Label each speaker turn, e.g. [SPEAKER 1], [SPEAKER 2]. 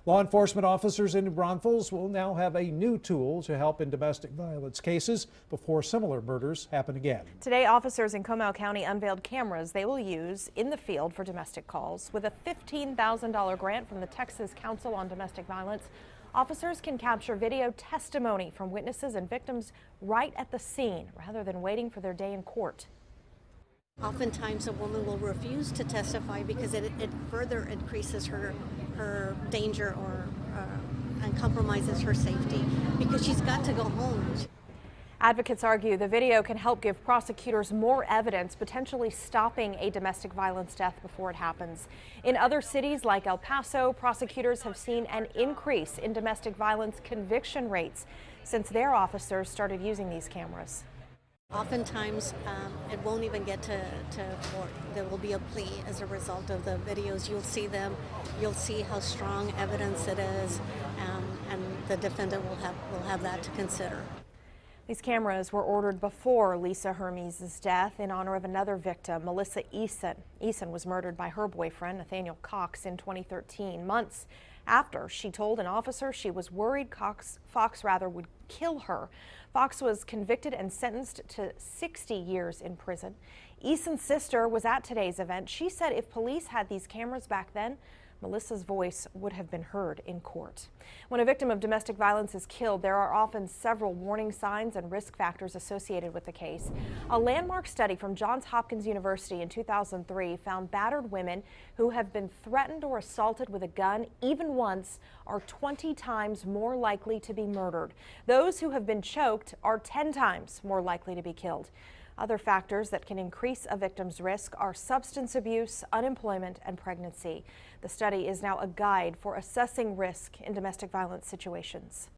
[SPEAKER 1] Law enforcement officers in New Braunfels will now have a new tool to help in domestic violence cases before similar murders happen again.
[SPEAKER 2] Today, officers in Comal County unveiled cameras they will use in the field for domestic calls. With a $15,000 grant from the Texas Council on Domestic Violence, officers can capture video testimony from witnesses and victims right at the scene rather than waiting for their day in court.
[SPEAKER 3] Oftentimes a woman will refuse to testify because it further increases her danger and compromises her safety because she's got to go home.
[SPEAKER 2] Advocates argue the video can help give prosecutors more evidence, potentially stopping a domestic violence death before it happens. In other cities like El Paso, prosecutors have seen an increase in domestic violence conviction rates since their officers started using these cameras.
[SPEAKER 3] Oftentimes, it won't even get to court. There will be a plea as a result of the videos. You'll see them. You'll see how strong evidence it is, and the defendant will have that to consider.
[SPEAKER 2] These cameras were ordered before Lisa Hermes' death in honor of another victim, Melissa Eason. Eason was murdered by her boyfriend, Nathaniel Cox, in 2013, months after she told an officer she was worried Fox would kill her. Fox was convicted and sentenced to 60 years in prison. Eason's sister was at today's event. She said if police had these cameras back then, Melissa's voice would have been heard in court. When a victim of domestic violence is killed, there are often several warning signs and risk factors associated with the case. A landmark study from Johns Hopkins University in 2003 found battered women who have been threatened or assaulted with a gun even once are 20 times more likely to be murdered. Those who have been choked are 10 times more likely to be killed. Other factors that can increase a victim's risk are substance abuse, unemployment, and pregnancy. The study is now a guide for assessing risk in domestic violence situations.